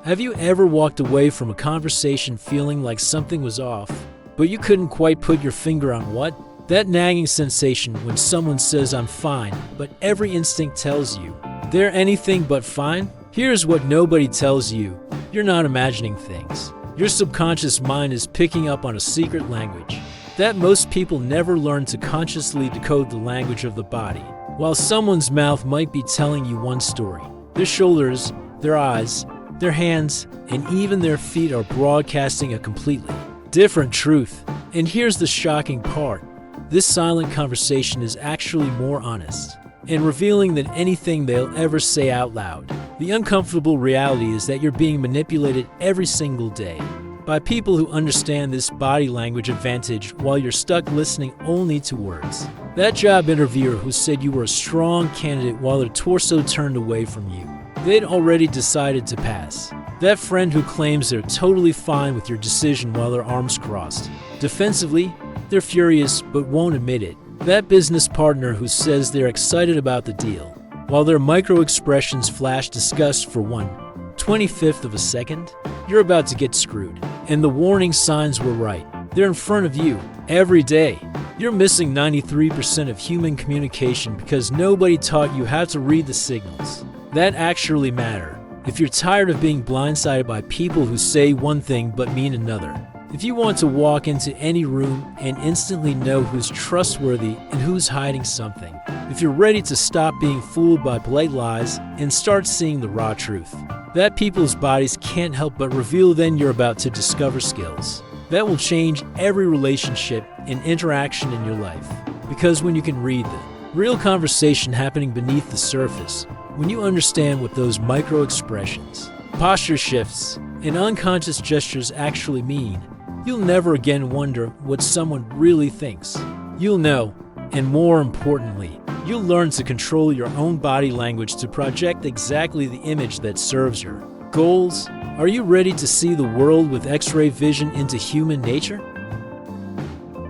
Have you ever walked away from a conversation feeling like something was off, but you couldn't quite put your finger on what? That nagging sensation when someone says I'm fine, but every instinct tells you they're anything but fine? Here's what nobody tells you. You're not imagining things. Your subconscious mind is picking up on a secret language that most people never learn to consciously decode, the language of the body. While someone's mouth might be telling you one story, their shoulders, their eyes, their hands, and even their feet are broadcasting a completely different truth. And here's the shocking part. This silent conversation is actually more honest and revealing than anything they'll ever say out loud. The uncomfortable reality is that you're being manipulated every single day by people who understand this body language advantage while you're stuck listening only to words. That job interviewer who said you were a strong candidate while their torso turned away from you, they'd already decided to pass. That friend who claims they're totally fine with your decision while their arms crossed. Defensively, they're furious but won't admit it. That business partner who says they're excited about the deal, while their micro-expressions flash disgust for 1/25th of a second. You're about to get screwed. And the warning signs were right. They're in front of you every day. You're missing 93% of human communication because nobody taught you how to read the signals that actually matter. If you're tired of being blindsided by people who say one thing but mean another, if you want to walk into any room and instantly know who's trustworthy and who's hiding something, if you're ready to stop being fooled by polite lies and start seeing the raw truth that people's bodies can't help but reveal, then you're about to discover skills that will change every relationship and interaction in your life. Because when you can read the real conversation happening beneath the surface, when you understand what those micro-expressions, posture shifts, and unconscious gestures actually mean, you'll never again wonder what someone really thinks. You'll know, and more importantly, you'll learn to control your own body language to project exactly the image that serves your goals. Are you ready to see the world with X-ray vision into human nature?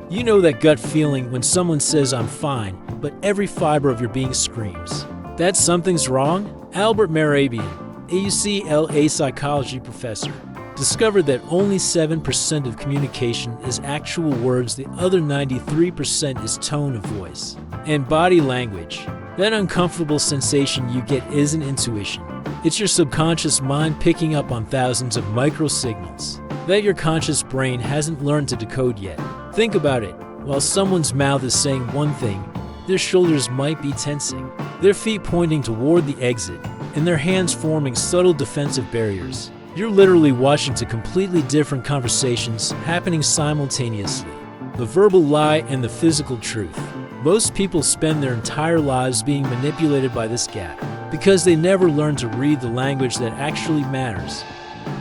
You know that gut feeling when someone says I'm fine, but every fiber of your being screams that something's wrong? Albert Mehrabian, a UCLA psychology professor, discovered that only 7% of communication is actual words, the other 93% is tone of voice and body language. That uncomfortable sensation you get isn't intuition. It's your subconscious mind picking up on thousands of micro signals that your conscious brain hasn't learned to decode yet. Think about it. While someone's mouth is saying one thing, their shoulders might be tensing, their feet pointing toward the exit, and their hands forming subtle defensive barriers. You're literally watching two completely different conversations happening simultaneously. The verbal lie and the physical truth. Most people spend their entire lives being manipulated by this gap because they never learn to read the language that actually matters.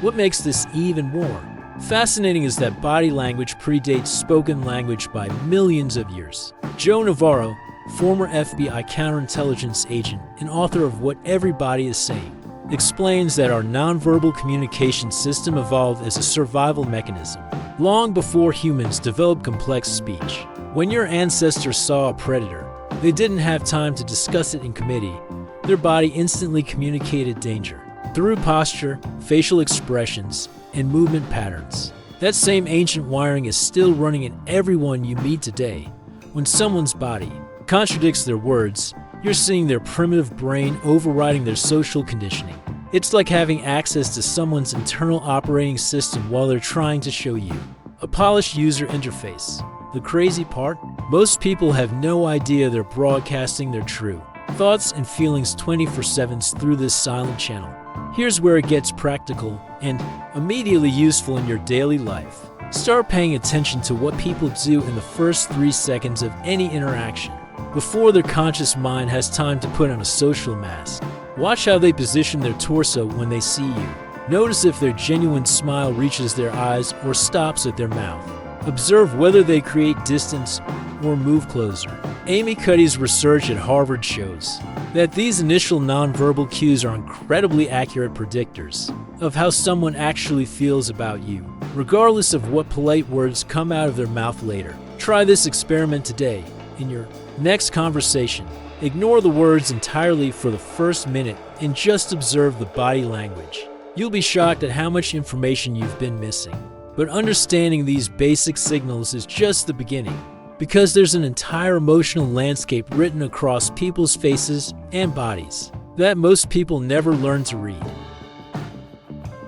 What makes this even more fascinating is that body language predates spoken language by millions of years. Joe Navarro, former FBI counterintelligence agent and author of What Everybody is Saying, explains that our nonverbal communication system evolved as a survival mechanism long before humans developed complex speech. When your ancestors saw a predator, they didn't have time to discuss it in committee. Their body instantly communicated danger through posture, facial expressions, and movement patterns. That same ancient wiring is still running in everyone you meet today. When someone's body contradicts their words, you're seeing their primitive brain overriding their social conditioning. It's like having access to someone's internal operating system while they're trying to show you a polished user interface. The crazy part? Most people have no idea they're broadcasting their true thoughts and feelings 24/7 through this silent channel. Here's where it gets practical and immediately useful in your daily life. Start paying attention to what people do in the first 3 seconds of any interaction, before their conscious mind has time to put on a social mask. Watch how they position their torso when they see you. Notice if their genuine smile reaches their eyes or stops at their mouth. Observe whether they create distance or move closer. Amy Cuddy's research at Harvard shows that these initial nonverbal cues are incredibly accurate predictors of how someone actually feels about you, regardless of what polite words come out of their mouth later. Try this experiment today. In your next conversation, ignore the words entirely for the first minute and just observe the body language. You'll be shocked at how much information you've been missing. But understanding these basic signals is just the beginning, because there's an entire emotional landscape written across people's faces and bodies that most people never learn to read.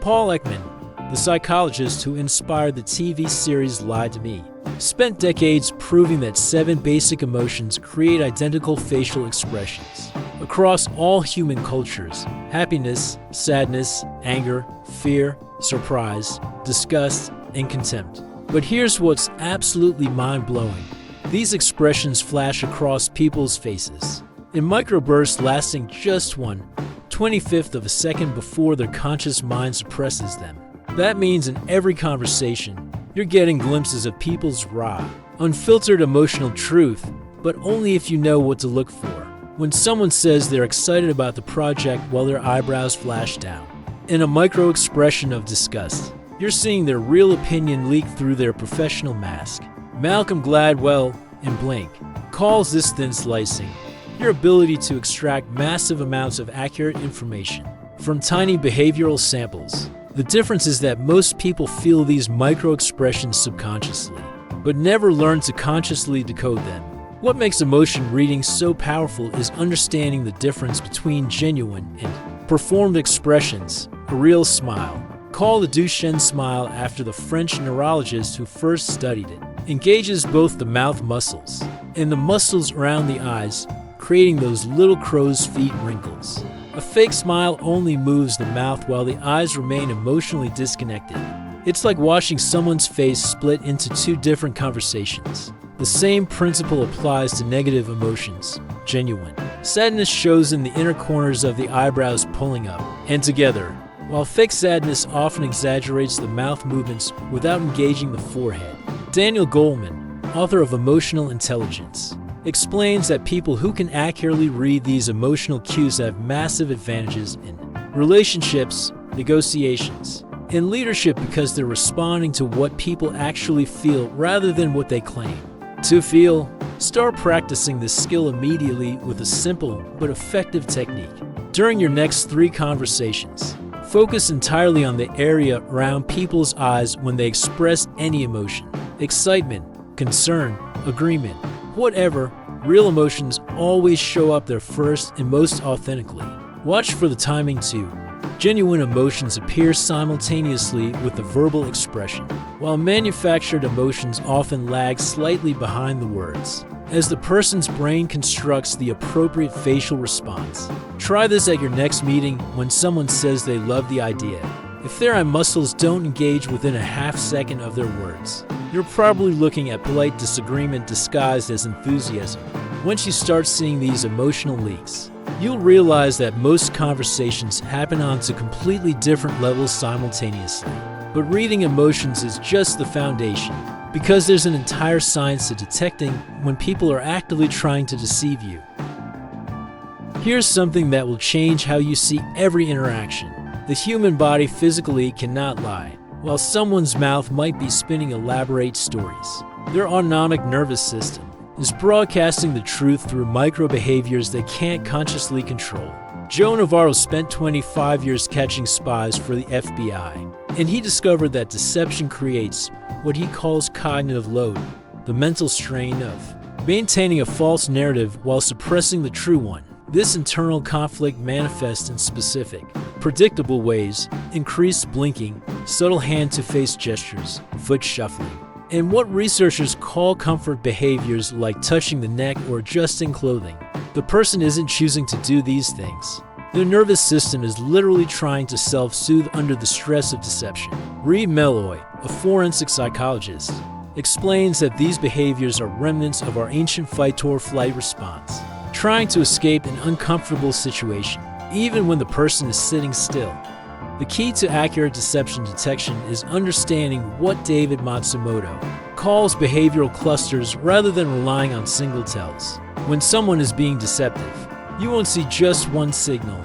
Paul Ekman, the psychologist who inspired the TV series Lie to Me, spent decades proving that 7 basic emotions create identical facial expressions across all human cultures: happiness, sadness, anger, fear, surprise, disgust, and contempt. But here's what's absolutely mind-blowing. These expressions flash across people's faces in microbursts lasting just 1/25th of a second before their conscious mind suppresses them. That means in every conversation, you're getting glimpses of people's raw, unfiltered emotional truth, but only if you know what to look for. When someone says they're excited about the project while their eyebrows flash down, in a micro-expression of disgust, you're seeing their real opinion leak through their professional mask. Malcolm Gladwell, in Blink, calls this thin slicing, your ability to extract massive amounts of accurate information from tiny behavioral samples. The difference is that most people feel these micro-expressions subconsciously, but never learn to consciously decode them. What makes emotion reading so powerful is understanding the difference between genuine and performed expressions. A real smile, called the Duchenne smile after the French neurologist who first studied it, engages both the mouth muscles and the muscles around the eyes, creating those little crow's feet wrinkles. A fake smile only moves the mouth while the eyes remain emotionally disconnected. It's like watching someone's face split into 2 different conversations. The same principle applies to negative emotions. Genuine sadness shows in the inner corners of the eyebrows pulling up and together, while fake sadness often exaggerates the mouth movements without engaging the forehead. Daniel Goleman, author of Emotional Intelligence, explains that people who can accurately read these emotional cues have massive advantages in relationships, negotiations, and leadership because they're responding to what people actually feel rather than what they claim to feel. Start practicing this skill immediately with a simple but effective technique. During your next 3 conversations, focus entirely on the area around people's eyes when they express any emotion: excitement, concern, agreement, whatever. Real emotions always show up there first and most authentically. Watch for the timing too. Genuine emotions appear simultaneously with the verbal expression, while manufactured emotions often lag slightly behind the words, as the person's brain constructs the appropriate facial response. Try this at your next meeting when someone says they love the idea. If their eye muscles don't engage within a half second of their words, you're probably looking at polite disagreement disguised as enthusiasm. Once you start seeing these emotional leaks, you'll realize that most conversations happen on 2 completely different levels simultaneously. But reading emotions is just the foundation, because there's an entire science to detecting when people are actively trying to deceive you. Here's something that will change how you see every interaction. The human body physically cannot lie. While someone's mouth might be spinning elaborate stories, their autonomic nervous system is broadcasting the truth through micro-behaviors they can't consciously control. Joe Navarro spent 25 years catching spies for the FBI, and he discovered that deception creates what he calls cognitive load, the mental strain of maintaining a false narrative while suppressing the true one. This internal conflict manifests in specific, predictable ways: increased blinking, subtle hand-to-face gestures, foot shuffling, and what researchers call comfort behaviors like touching the neck or adjusting clothing. The person isn't choosing to do these things. Their nervous system is literally trying to self-soothe under the stress of deception. Reed Melloy, a forensic psychologist, explains that these behaviors are remnants of our ancient fight-or-flight response, trying to escape an uncomfortable situation, even when the person is sitting still. The key to accurate deception detection is understanding what David Matsumoto calls behavioral clusters rather than relying on single tells. When someone is being deceptive, you won't see just one signal.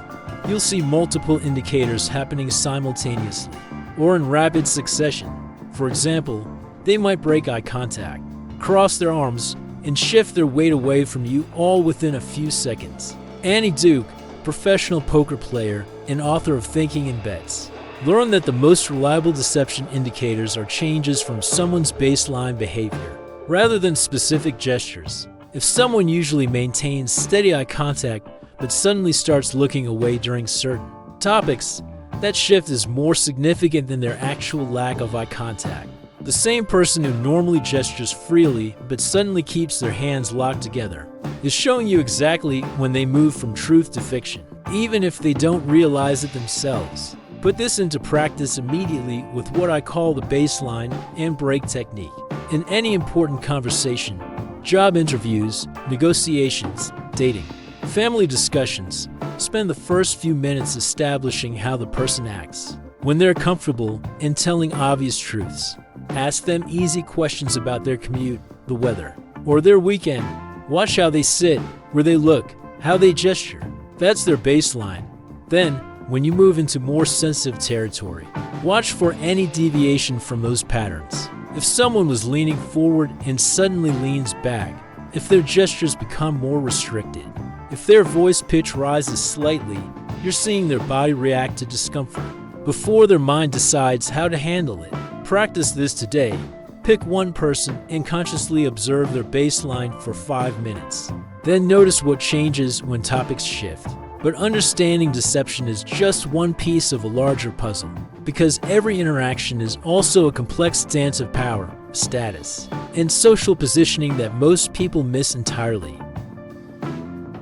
You'll see multiple indicators happening simultaneously or in rapid succession. For example, they might break eye contact, cross their arms, and shift their weight away from you all within a few seconds. Annie Duke, professional poker player and author of Thinking in Bets, Learn that the most reliable deception indicators are changes from someone's baseline behavior, rather than specific gestures. If someone usually maintains steady eye contact but suddenly starts looking away during certain topics, that shift is more significant than their actual lack of eye contact. The same person who normally gestures freely but suddenly keeps their hands locked together is showing you exactly when they move from truth to fiction, even if they don't realize it themselves. Put this into practice immediately with what I call the baseline and break technique. In any important conversation, job interviews, negotiations, dating, family discussions, spend the first few minutes establishing how the person acts. When they're comfortable in telling obvious truths, ask them easy questions about their commute, the weather, or their weekend. Watch how they sit, where they look, how they gesture. That's their baseline. Then, when you move into more sensitive territory, watch for any deviation from those patterns. If someone was leaning forward and suddenly leans back, if their gestures become more restricted, if their voice pitch rises slightly, you're seeing their body react to discomfort before their mind decides how to handle it. Practice this today. Pick one person and consciously observe their baseline for 5 minutes. Then notice what changes when topics shift. But understanding deception is just one piece of a larger puzzle, because every interaction is also a complex dance of power, status, and social positioning that most people miss entirely.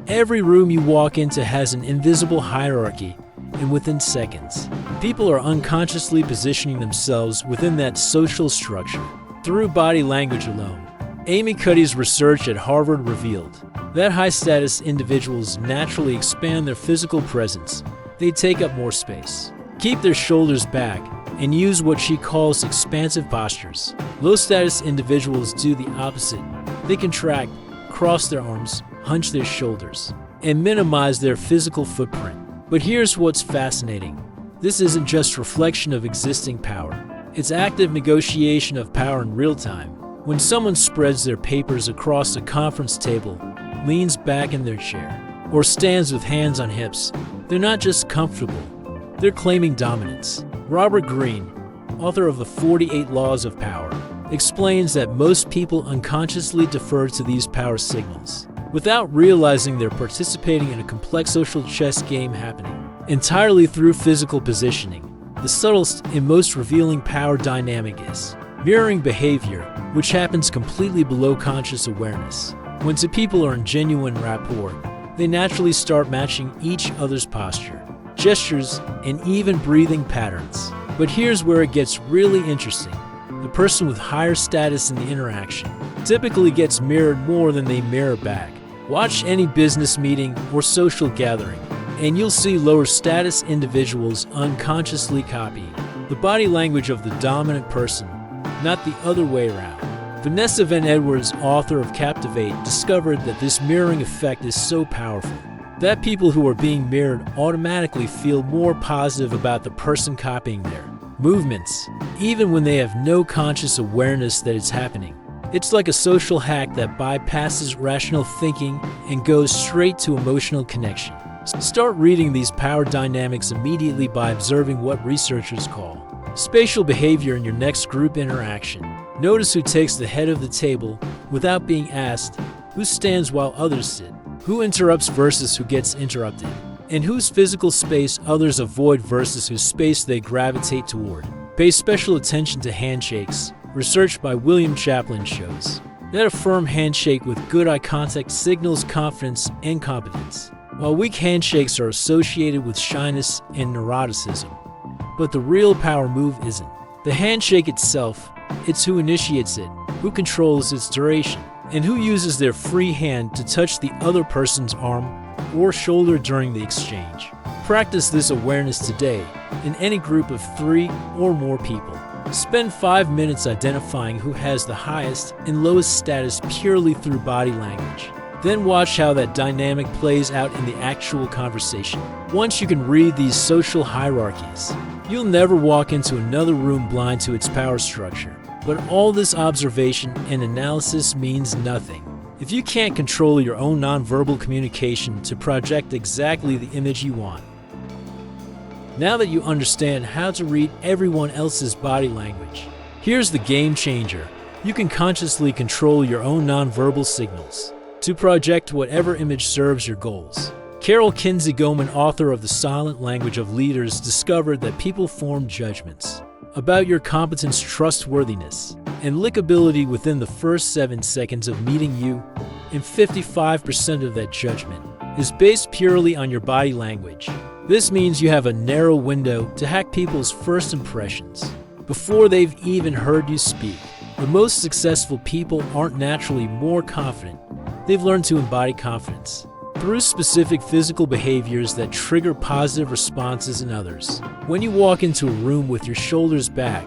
Every room you walk into has an invisible hierarchy, and within seconds, people are unconsciously positioning themselves within that social structure through body language alone. Amy Cuddy's research at Harvard revealed that high-status individuals naturally expand their physical presence. They take up more space, keep their shoulders back, and use what she calls expansive postures. Low-status individuals do the opposite. They contract, cross their arms, hunch their shoulders, and minimize their physical footprint. But here's what's fascinating. This isn't just reflection of existing power. It's active negotiation of power in real time. When someone spreads their papers across a conference table, leans back in their chair, or stands with hands on hips, they're not just comfortable, they're claiming dominance. Robert Greene, author of The 48 Laws of Power, explains that most people unconsciously defer to these power signals, without realizing they're participating in a complex social chess game happening entirely through physical positioning. The subtlest and most revealing power dynamic is mirroring behavior, which happens completely below conscious awareness. When two people are in genuine rapport, they naturally start matching each other's posture, gestures, and even breathing patterns. But here's where it gets really interesting. The person with higher status in the interaction typically gets mirrored more than they mirror back. Watch any business meeting or social gathering, and you'll see lower status individuals unconsciously copying the body language of the dominant person, not the other way around. Vanessa Van Edwards, author of Captivate, discovered that this mirroring effect is so powerful that people who are being mirrored automatically feel more positive about the person copying their movements, even when they have no conscious awareness that it's happening. It's like a social hack that bypasses rational thinking and goes straight to emotional connection. Start reading these power dynamics immediately by observing what researchers call spatial behavior in your next group interaction. Notice who takes the head of the table without being asked, who stands while others sit, who interrupts versus who gets interrupted, and whose physical space others avoid versus whose space they gravitate toward. Pay special attention to handshakes. Research by William Chaplin shows that a firm handshake with good eye contact signals confidence and competence, while weak handshakes are associated with shyness and neuroticism. But the real power move isn't the handshake itself, it's who initiates it, who controls its duration, and who uses their free hand to touch the other person's arm or shoulder during the exchange. Practice this awareness today in any group of 3 or more people. Spend 5 minutes identifying who has the highest and lowest status purely through body language. Then watch how that dynamic plays out in the actual conversation. Once you can read these social hierarchies, you'll never walk into another room blind to its power structure. But all this observation and analysis means nothing if you can't control your own nonverbal communication to project exactly the image you want. Now that you understand how to read everyone else's body language, here's the game changer. You can consciously control your own nonverbal signals to project whatever image serves your goals. Carol Kinsey Goman, author of The Silent Language of Leaders, discovered that people form judgments about your competence, trustworthiness, and likability within the first 7 seconds of meeting you, and 55% of that judgment is based purely on your body language. This means you have a narrow window to hack people's first impressions before they've even heard you speak. The most successful people aren't naturally more confident. They've learned to embody confidence through specific physical behaviors that trigger positive responses in others. When you walk into a room with your shoulders back,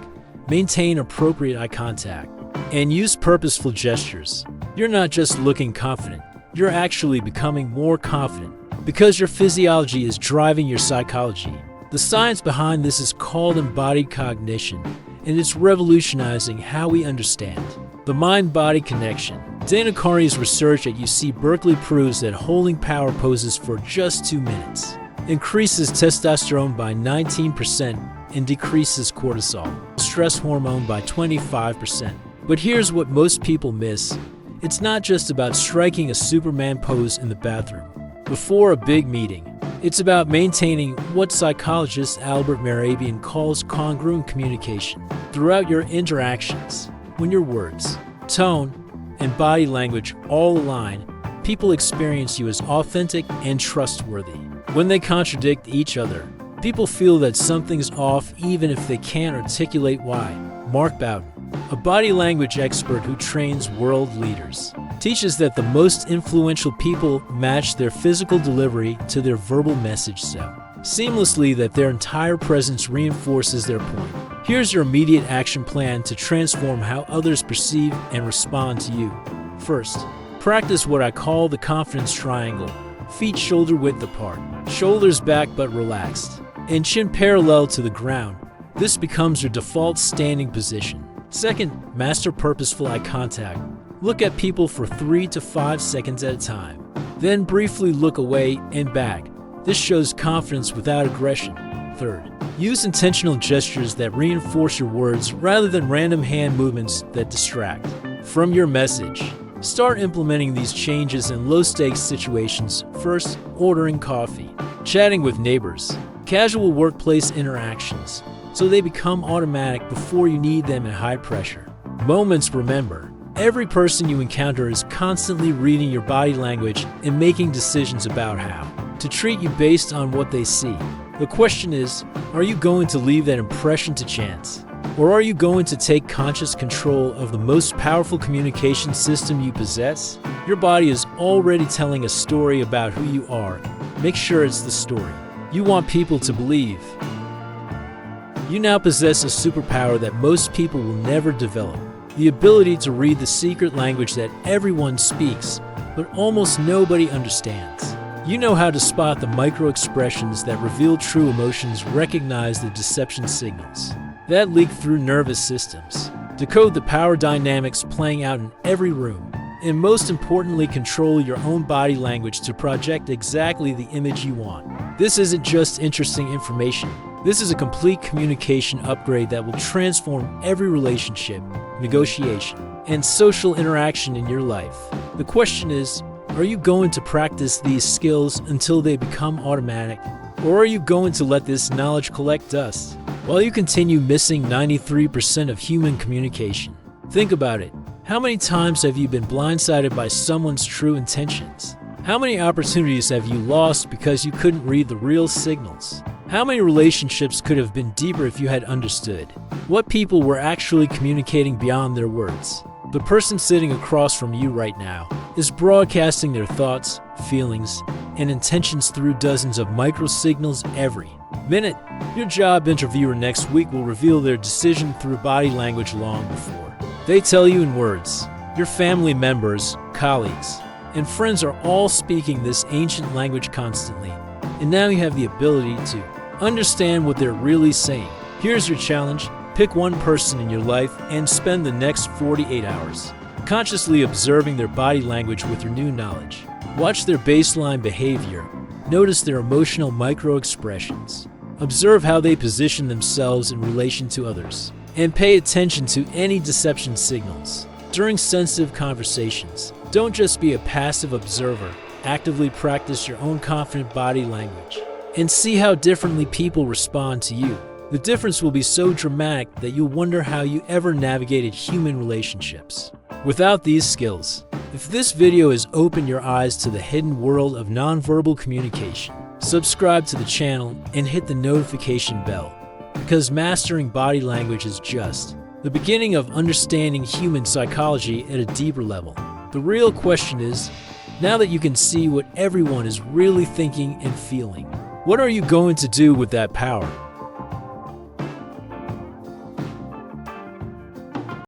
maintain appropriate eye contact, and use purposeful gestures, you're not just looking confident, you're actually becoming more confident because your physiology is driving your psychology. The science behind this is called embodied cognition, and it's revolutionizing how we understand the mind-body connection. Dana Carney's research at UC Berkeley proves that holding power poses for just 2 minutes increases testosterone by 19% and decreases cortisol, stress hormone, by 25%. But here's what most people miss. It's not just about striking a Superman pose in the bathroom before a big meeting. It's about maintaining what psychologist Albert Mehrabian calls congruent communication throughout your interactions. When your words, tone, and body language all align, people experience you as authentic and trustworthy. When they contradict each other, people feel that something's off even if they can't articulate why. Mark Bowden, a body language expert who trains world leaders, teaches that the most influential people match their physical delivery to their verbal message so seamlessly that their entire presence reinforces their point. Here's your immediate action plan to transform how others perceive and respond to you. First, practice what I call the confidence triangle. Feet shoulder width apart, shoulders back but relaxed, and chin parallel to the ground. This becomes your default standing position. Second, master purposeful eye contact. Look at people for 3 to 5 seconds at a time. Then briefly look away and back. This shows confidence without aggression. Third, use intentional gestures that reinforce your words rather than random hand movements that distract from your message. Start implementing these changes in low-stakes situations. First, ordering coffee, chatting with neighbors, casual workplace interactions, so they become automatic before you need them in high pressure moments. Remember, every person you encounter is constantly reading your body language and making decisions about how to treat you based on what they see. The question is, are you going to leave that impression to chance? Or are you going to take conscious control of the most powerful communication system you possess? Your body is already telling a story about who you are. Make sure it's the story you want people to believe. You now possess a superpower that most people will never develop. The ability to read the secret language that everyone speaks, but almost nobody understands. You know how to spot the micro-expressions that reveal true emotions, recognize the deception signals that leak through nervous systems, decode the power dynamics playing out in every room, and most importantly, control your own body language to project exactly the image you want. This isn't just interesting information. This is a complete communication upgrade that will transform every relationship, negotiation, and social interaction in your life. The question is, are you going to practice these skills until they become automatic? Or are you going to let this knowledge collect dust while you continue missing 93% of human communication? Think about it. How many times have you been blindsided by someone's true intentions? How many opportunities have you lost because you couldn't read the real signals? How many relationships could have been deeper if you had understood what people were actually communicating beyond their words? The person sitting across from you right now is broadcasting their thoughts, feelings, and intentions through dozens of micro-signals every minute. Your job interviewer next week will reveal their decision through body language long before they tell you in words. Your family members, colleagues, and friends are all speaking this ancient language constantly, and now you have the ability to understand what they're really saying. Here's your challenge. Pick one person in your life and spend the next 48 hours consciously observing their body language with your new knowledge. Watch their baseline behavior. Notice their emotional micro-expressions. Observe how they position themselves in relation to others, and pay attention to any deception signals. During sensitive conversations, don't just be a passive observer. Actively practice your own confident body language and see how differently people respond to you. The difference will be so dramatic that you'll wonder how you ever navigated human relationships without these skills. If this video has opened your eyes to the hidden world of nonverbal communication, subscribe to the channel and hit the notification bell, because mastering body language is just the beginning of understanding human psychology at a deeper level. The real question is, now that you can see what everyone is really thinking and feeling, what are you going to do with that power?